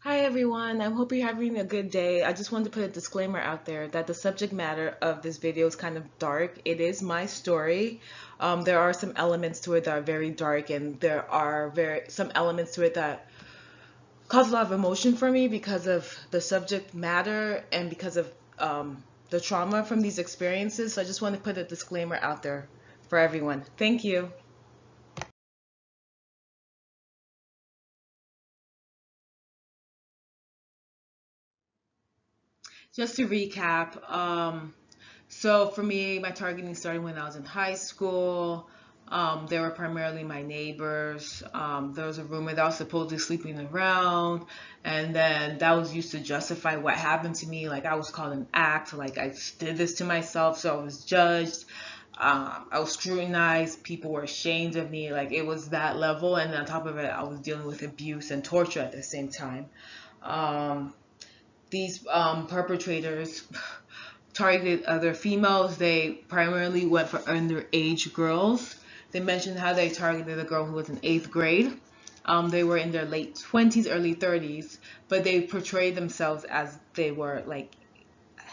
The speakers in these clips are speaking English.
Hi everyone, I hope you're having a good day. I just wanted to put a disclaimer out there that the subject matter of this video is kind of dark. It is my story. There are some elements to it that are very dark, and there are some elements to it that cause a lot of emotion for me because of the subject matter and because of the trauma from these experiences. So I just want to put a disclaimer out there for everyone. Thank you. Just to recap, so for me, my targeting started when I was in high school. They were primarily my neighbors. There was a roommate that was supposedly sleeping around, and then that was used to justify what happened to me. Like I was called an act, like I did this to myself, so I was judged. I was scrutinized. People were ashamed of me. Like it was that level, and on top of it, I was dealing with abuse and torture at the same time. Um, these perpetrators targeted other females. They primarily went for underage girls. They mentioned how they targeted a girl who was in eighth grade. They were in their late 20s, early 30s, but they portrayed themselves as they were like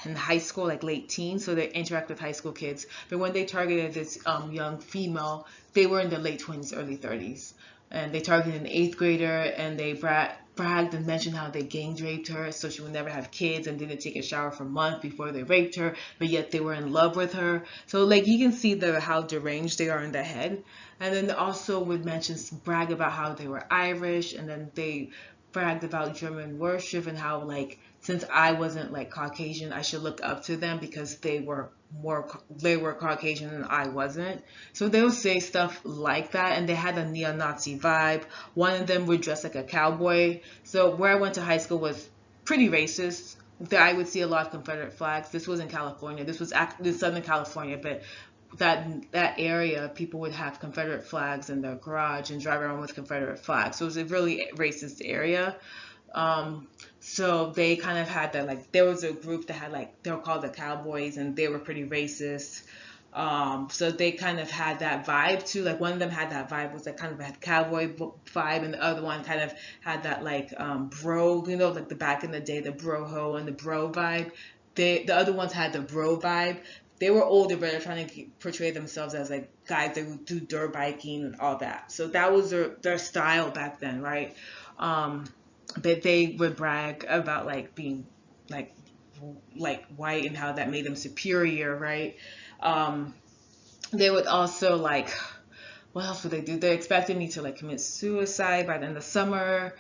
in high school, like late teens, so they interact with high school kids. But when they targeted this young female, they were in their late 20s, early 30s. And they targeted an eighth grader, and they bragged and mentioned how they gang raped her so she would never have kids and didn't take a shower for months before they raped her, but yet they were in love with her. So like you can see how deranged they are in the head. And then also would mention brag about how they were Irish, and then they bragged about German worship and how like since I wasn't like Caucasian, I should look up to them because they were Caucasian and I wasn't. So they would say stuff like that, and they had a neo-Nazi vibe. One of them would dress like a cowboy. So where I went to high school was pretty racist. I would see a lot of Confederate flags. This was in California. This was in Southern California, but that area, people would have Confederate flags in their garage and drive around with Confederate flags. So it was a really racist area. Um, so they kind of had that, like there was a group that had like they were called the Cowboys, and they were pretty racist. So they kind of had that vibe too. Like one of them had that vibe, was like kind of a cowboy vibe, and the other one kind of had that like bro, like the back in the day, the broho and the bro vibe. The other ones had the bro vibe. They were older, but they're trying to portray themselves as like guys that would do dirt biking and all that. So that was their style back then, right? Um, but they would brag about like being like white and how that made them superior, right? Um, they would also like, what else would they do? They expected me to like commit suicide by the end of the summer.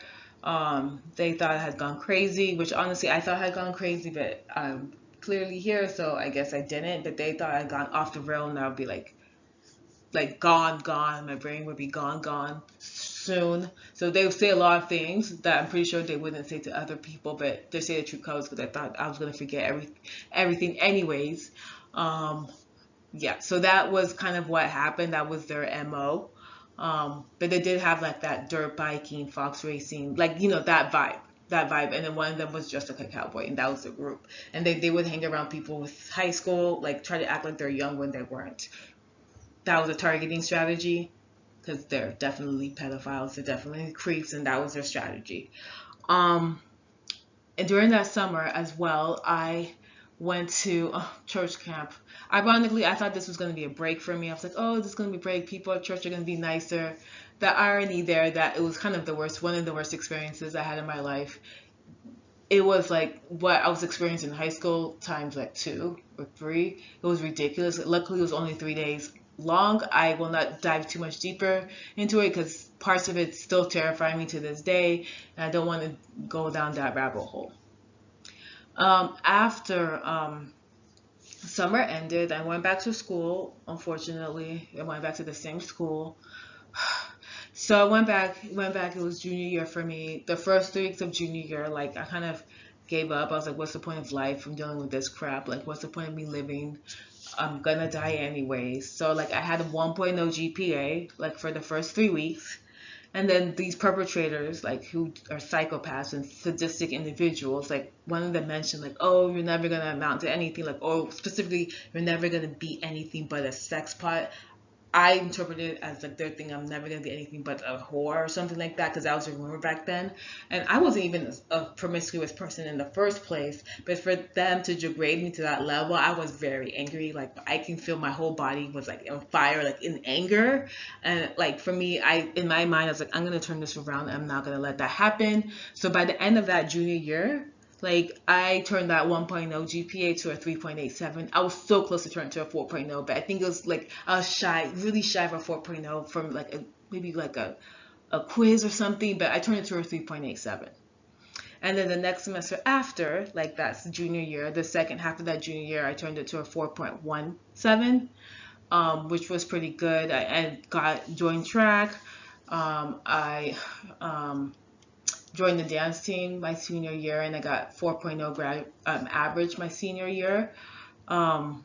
They thought I had gone crazy, which honestly I thought I had gone crazy, but I'm clearly here, so I guess I didn't. But they thought I'd gone off the rail and I would be like gone. My brain would be gone soon. So they would say a lot of things that I'm pretty sure they wouldn't say to other people, but they say the true colors because I thought I was gonna forget everything anyways. Um, yeah, so that was kind of what happened. That was their MO. But they did have like that dirt biking, fox racing, like that vibe. That vibe, and then one of them was just like a cowboy, and that was the group. And they would hang around people with high school, like try to act like they're young when they weren't. That was a targeting strategy because they're definitely pedophiles, they're definitely creeps, and that was their strategy. Um, and during that summer as well, I went to church camp. Ironically, I thought this was going to be a break for me. I was like, oh, this is going to be a break. People at church are going to be nicer. The irony there that it was kind of one of the worst experiences I had in my life. It was like what I was experiencing in high school times like two or three. It was ridiculous. Luckily, it was only 3 days long. I will not dive too much deeper into it because parts of it still terrify me to this day, and I don't want to go down that rabbit hole. After summer ended, I went back to school. Unfortunately, I went back to the same school. So I went back. It was junior year for me. The first 3 weeks of junior year, like I kind of gave up. I was like, what's the point of life? I'm dealing with this crap. Like, what's the point of me living? I'm gonna die anyways. So like I had a 1.0 GPA like for the first 3 weeks. And then these perpetrators, like who are psychopaths and sadistic individuals, like one of them mentioned, like, oh, you're never gonna amount to anything, like, oh, specifically, you're never gonna be anything but a sex pot. I interpreted it as like their thing. I'm never gonna be anything but a whore or something like that, because that was a rumor back then. And I wasn't even a promiscuous person in the first place. But for them to degrade me to that level, I was very angry. Like I can feel my whole body was like on fire, like in anger. And like for me, I in my mind, I was like, I'm gonna turn this around. I'm not gonna let that happen. So by the end of that junior year, like I turned that 1.0 GPA to a 3.87. I was so close to turning to a 4.0, but I think it was like I was shy, really shy of a 4.0 from like maybe like a quiz or something, but I turned it to a 3.87. And then the next semester after, like that's junior year, the second half of that junior year, I turned it to a 4.17, which was pretty good. I got joined track. I joined the dance team my senior year, and I got 4.0 grad average my senior year. Um,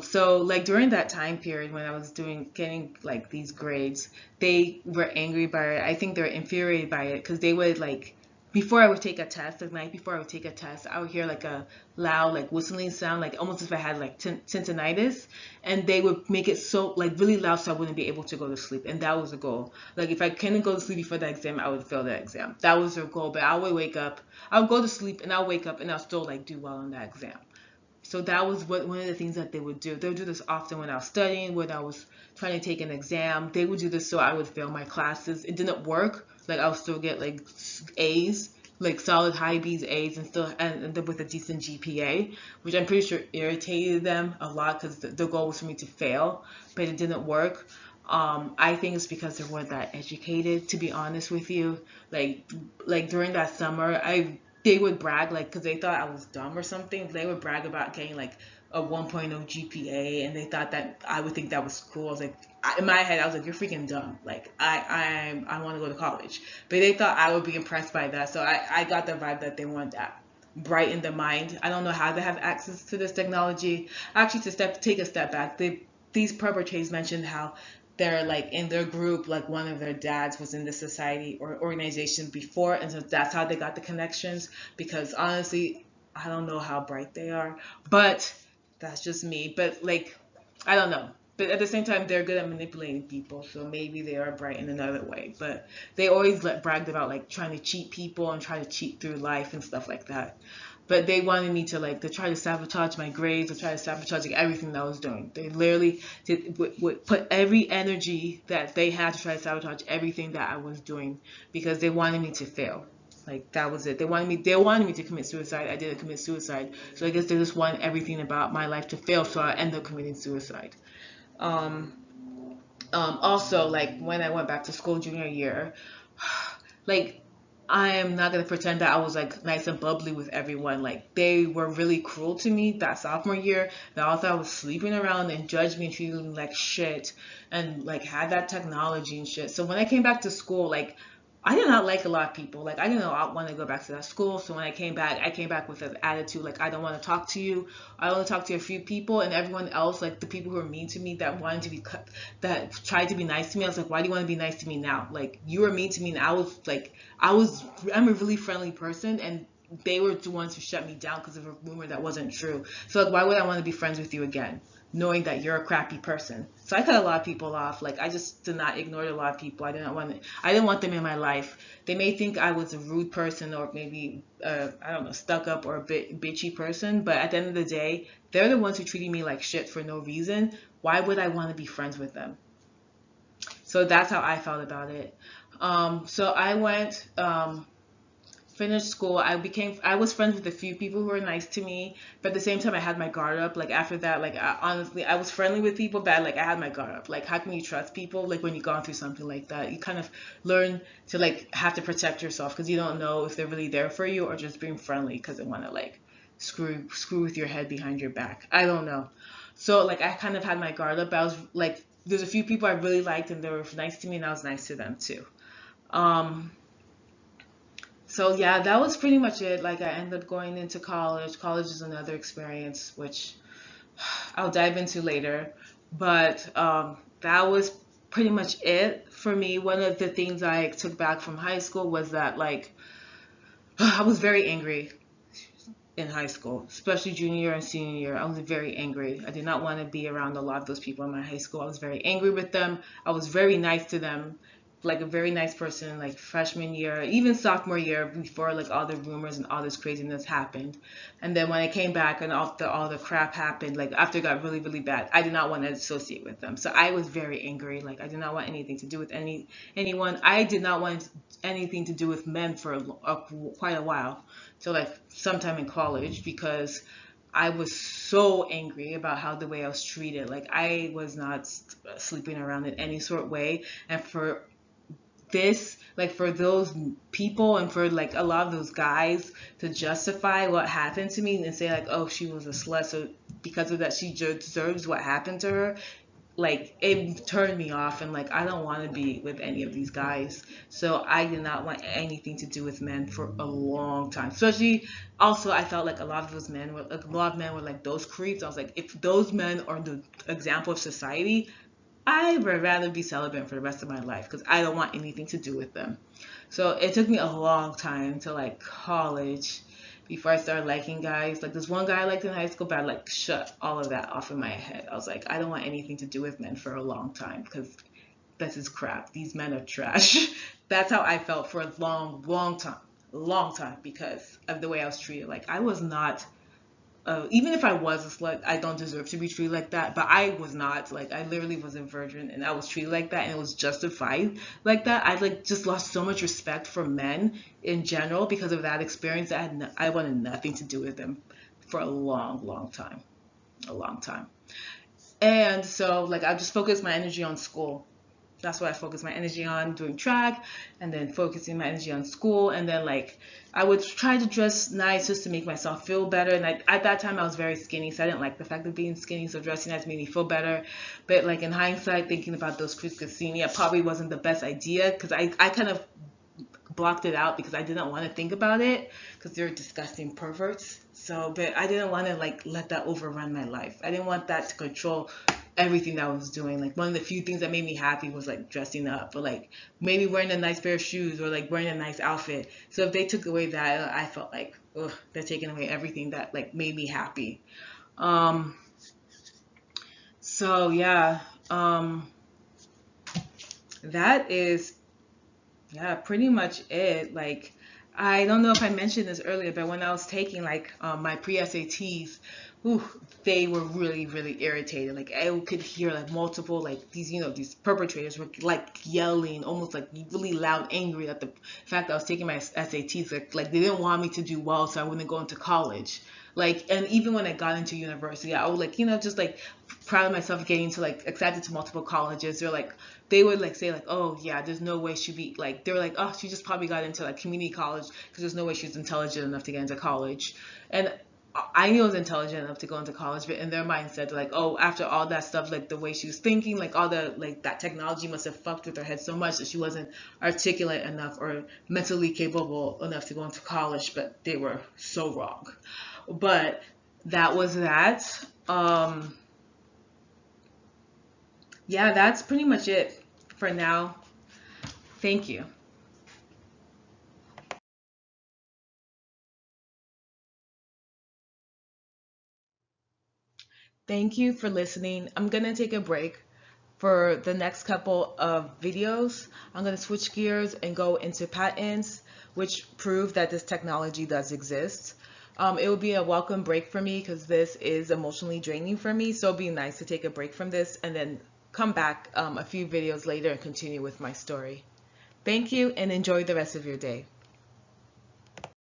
so like during that time period when I was getting like these grades, they were angry by it. I think they were infuriated by it because they would like before I would take a test, the night before I would take a test, I would hear like a loud like whistling sound, like almost as if I had like tinnitus, and they would make it so like really loud so I wouldn't be able to go to sleep, and that was the goal. Like if I couldn't go to sleep before the exam, I would fail the exam. That was their goal. But I would wake up, I would go to sleep, and I'll wake up and I'll still like do well on that exam. So that was one of the things that they would do. They would do this often when I was studying, when I was trying to take an exam. They would do this so I would fail my classes. It didn't work. Like I would still get like A's, like solid high B's, A's, and still end up with a decent GPA, which I'm pretty sure irritated them a lot because the goal was for me to fail, but it didn't work. I think it's because they weren't that educated, to be honest with you. Like, like during that summer, they would brag like because they thought I was dumb or something. They would brag about getting like a 1.0 GPA, and they thought that I would think that was cool. I was like, in my head, I was like, you're freaking dumb. Like, I want to go to college, but they thought I would be impressed by that. So I got the vibe that they want that bright in the mind. I don't know how they have access to this technology. Actually, take a step back, these perpetrators mentioned how they're like in their group, like one of their dads was in the society or organization before, and so that's how they got the connections. Because honestly, I don't know how bright they are, but that's just me. But like, I don't know. But at the same time, they're good at manipulating people, so maybe they are bright in another way. But they always bragged about like trying to cheat people and try to cheat through life and stuff like that. But they wanted me to like to try to sabotage my grades, to try to sabotage like everything that I was doing. They literally would put every energy that they had to try to sabotage everything that I was doing because they wanted me to fail. Like that was it. They wanted me to commit suicide. I didn't commit suicide. So I guess they just wanted everything about my life to fail. So I ended up committing suicide. Um, Also, like when I went back to school junior year, like I am not gonna pretend that I was like nice and bubbly with everyone. Like they were really cruel to me that sophomore year. They all thought I was sleeping around and judged me and treated me like shit and like had that technology and shit. So when I came back to school, like I did not like a lot of people. Like I did not want to go back to that school. So when I came back with an attitude like I don't want to talk to you. I only talked to a few people, and everyone else, like the people who were mean to me, that wanted to be that tried to be nice to me. I was like, why do you want to be nice to me now? Like you were mean to me, and I'm a really friendly person, and they were the ones who shut me down because of a rumor that wasn't true. So like, why would I want to be friends with you again, knowing that you're a crappy person? So I cut a lot of people off. Like I just did not ignore a lot of people. I didn't want them in my life. They may think I was a rude person or maybe I don't know, stuck up or a bit bitchy person, but at the end of the day, they're the ones who treated me like shit for no reason. Why would I want to be friends with them? So that's how I felt about it. So I went, finished school. I was friends with a few people who were nice to me, but at the same time, I had my guard up. Like after that, like honestly, I was friendly with people, but like I had my guard up. Like how can you trust people? Like when you've gone through something like that, you kind of learn to like have to protect yourself because you don't know if they're really there for you or just being friendly because they want to like screw with your head behind your back. I don't know. So like I kind of had my guard up. I was like, there's a few people I really liked and they were nice to me, and I was nice to them too. Um, so yeah, that was pretty much it. Like I ended up going into college. College is another experience which I'll dive into later. But that was pretty much it for me. One of the things I took back from high school was that like I was very angry. in high school, especially junior year and senior year. I was very angry. I did not want to be around a lot of those people in my high school. I was very angry with them. I was very nice to them, like a very nice person, like freshman year, even sophomore year, before like all the rumors and all this craziness happened. And then when I came back and all the crap happened, like after it got really really bad, I did not want to associate with them. So I was very angry. Like I did not want anything to do with anyone. I did not want anything to do with men for quite a while, till like sometime in college, because I was so angry about how the way I was treated. Like I was not sleeping around in any sort of way, and for this, like for those people and for like a lot of those guys to justify what happened to me and say like, oh, she was a slut, so because of that she deserves what happened to her, like it turned me off, and like I don't want to be with any of these guys. So I did not want anything to do with men for a long time. Especially, also I felt like a lot of men were like those creeps. I was like, if those men are the example of society, I would rather be celibate for the rest of my life because I don't want anything to do with them. So it took me a long time to like college before I started liking guys. Like this one guy I liked in high school, but I like shut all of that off in my head. I was like, I don't want anything to do with men for a long time because this is crap. These men are trash. That's how I felt for a long time because of the way I was treated. Like I was not, even if I was a slut, I don't deserve to be treated like that. But I was not. Like I literally was a virgin, and I was treated like that, and it was justified like that. I like just lost so much respect for men in general because of that experience. I wanted nothing to do with them for a long time, a long time. And so like I just focused my energy on school. That's what I focused my energy on, doing track, and then focusing my energy on school. And then like I would try to dress nice just to make myself feel better. And at that time I was very skinny, so I didn't like the fact of being skinny, so dressing nice made me feel better. But like in hindsight, thinking about those crews could see me, it probably wasn't the best idea because I kind of blocked it out because I didn't want to think about it because they're disgusting perverts. So, but I didn't want to like let that overrun my life. I didn't want that to control everything that I was doing. Like one of the few things that made me happy was like dressing up or like maybe wearing a nice pair of shoes or like wearing a nice outfit. So if they took away that, I felt like, ugh, they're taking away everything that like made me happy. Um, so yeah, that is yeah, pretty much it. Like, I don't know if I mentioned this earlier, but when I was taking like my pre-SATs, ooh, they were really, really irritated. Like I could hear like multiple like these, these perpetrators were like yelling, almost like really loud, angry at the fact that I was taking my SATs. Like they didn't want me to do well, so I wouldn't go into college. Like, and even when I got into university, I would like, just like proud of myself getting to like accepted to multiple colleges. They're like, they would like say like, oh yeah, there's no way she'd be like, they were like, oh, she just probably got into like community college because there's no way she's intelligent enough to get into college. And I knew I was intelligent enough to go into college, but in their mindset, like, oh, after all that stuff, like the way she was thinking, like all the like that technology must have fucked with her head so much that she wasn't articulate enough or mentally capable enough to go into college. But they were so wrong. But that was that. Yeah, that's pretty much it for now. Thank you. Thank you for listening. I'm going to take a break for the next couple of videos. I'm going to switch gears and go into patents, which prove that this technology does exist. It will be a welcome break for me because this is emotionally draining for me. So it'll be nice to take a break from this and then come back a few videos later and continue with my story. Thank you and enjoy the rest of your day.